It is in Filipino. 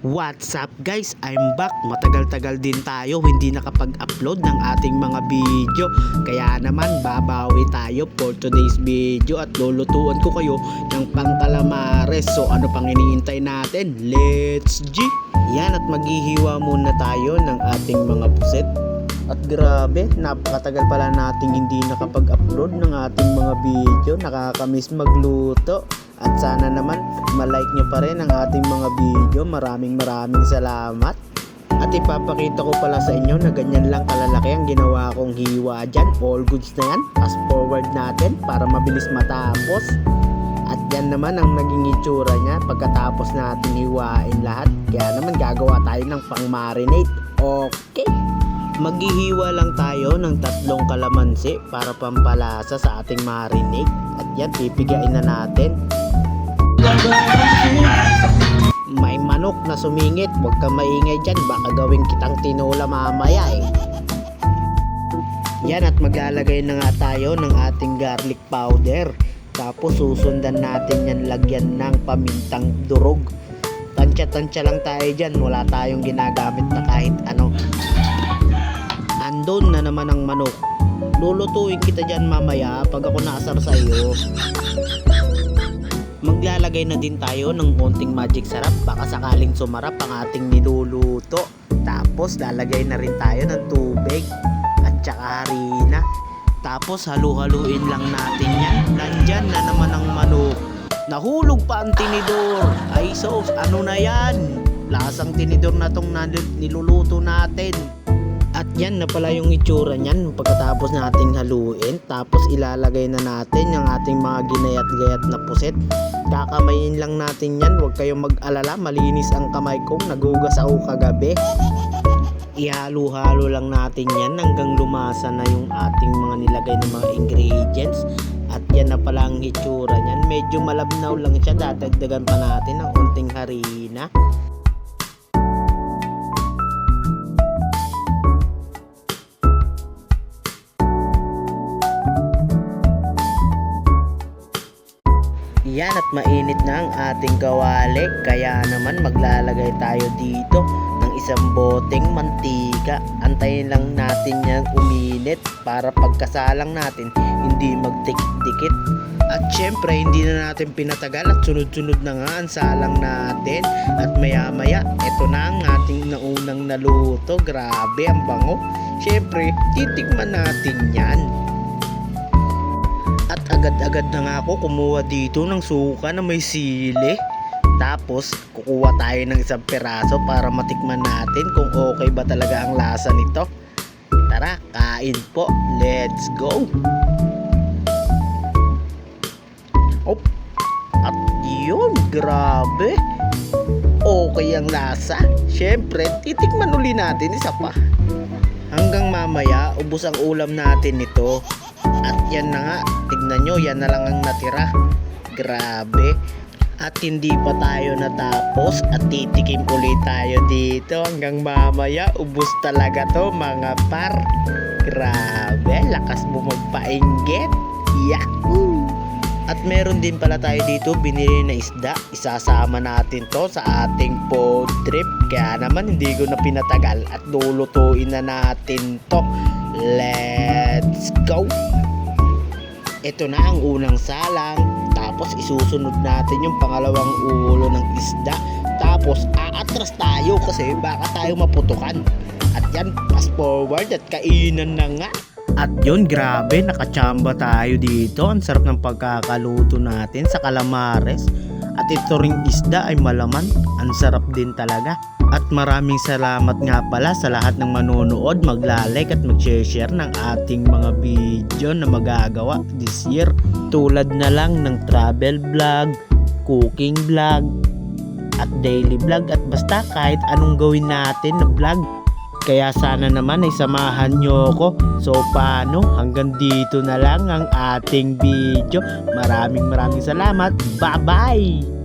What's up guys? I'm back. Matagal-tagal din tayo hindi nakapag-upload ng ating mga video. Kaya naman babawi tayo for today's video at lulutuan ko kayo ng pangkalamares. So ano pang iniintay natin? Let's G! Yan, at maghihiwa muna tayo ng ating mga puset. At grabe, napakatagal pala nating hindi nakapag-upload ng ating mga video. Nakakamiss magluto. At sana naman malike nyo pa rin ang ating mga video. Maraming salamat. At ipapakita ko pala sa inyo na ganyan lang kalalaki ang ginawa kong hiwa dyan. All goods na yan. Fast forward natin para mabilis matapos. At yan naman ang naging itsura niya pagkatapos natin hiwain lahat. Kaya naman gagawa tayo ng pang-marinate. Okay. Maghihiwa lang tayo ng 3 kalamansi para pampalasa sa ating marinade. At yan, pipigain na natin. May manok na sumingit, huwag kang maingay dyan, baka gawin kitang tinola mamaya eh. Yan, at maglalagay na nga tayo ng ating garlic powder. Tapos susundan natin yan, lagyan ng pamintang durog. Tansya-tansya lang tayo dyan, wala tayong ginagamit na kahit ano. Andon na naman ang manok. Lulutuin kita dyan mamaya pag ako naasar sa iyo. Maglalagay na din tayo ng konting magic sarap, baka sakaling sumarap ang ating niluluto. Tapos lalagay na rin tayo ng tubig at saka harina. Tapos halu-haluin lang natin yan. Nandyan na naman ang manok. Nahulog pa ang tinidor. Ay sos, ano na yan? Lasang tinidor na tong niluluto natin. At yan na pala yung itsura niyan pagkatapos nating haluin. Tapos ilalagay na natin yung ating mga ginayat-gayat na puset. Kakamayin lang natin yan, huwag kayong mag-alala, malinis ang kamay kong nagugas ako kagabi. Ihalo-halo lang natin yan hanggang lumasa na yung ating mga nilagay na mga ingredients. At yan na pala ang itsura niyan. Medyo malabnaw lang siya, dadagdagan pa natin ng konting harina. Yan, at mainit na ang ating kawali. Kaya naman maglalagay tayo dito ng isang boteng mantika. Antayin lang natin yan uminit para pagkasalang natin hindi magdikit-dikit. At syempre hindi na natin pinatagal at sunod-sunod na nga ang salang natin. At maya-maya ito na ang ating naunang naluto. Grabe ang bango. Syempre titikman natin yan. At agad-agad na nga ako kumuha dito ng suka na may sili. Tapos kukuha tayo ng isang piraso para matikman natin kung okay ba talaga ang lasa nito. Tara, kain po. Let's go. Op. At yun, grabe. Okay ang lasa. Syempre, titikman uli natin isa pa. Hanggang mamaya, ubos ang ulam natin nito. At yan na nga, tignan nyo, yan na lang ang natira. Grabe. At hindi pa tayo natapos at titikim ulit tayo dito. Hanggang mamaya, ubos talaga to mga par. Grabe, lakas mo magpainggit. Yahoo! At meron din pala tayo dito binili na isda. Isasama natin to sa ating food trip. Kaya naman hindi ko na pinatagal at lulutuin na natin to. Let's go! Ito na ang unang salang. Tapos isusunod natin yung pangalawang ulo ng isda. Tapos aatras tayo kasi baka tayo maputukan. At yan, fast forward at kainan na nga. At yun, grabe, nakachamba tayo dito. Ang sarap ng pagkakaluto natin sa calamares. At ito ring isda ay malaman. Ang sarap din talaga. At maraming salamat nga pala sa lahat ng manonood, magla-like at mag-share ng ating mga video na magagawa this year. Tulad na lang ng travel vlog, cooking vlog, at daily vlog, at basta kahit anong gawin natin na vlog. Kaya sana naman ay samahan nyo ko. So paano? Hanggang dito na lang ang ating video. Maraming salamat. Bye-bye!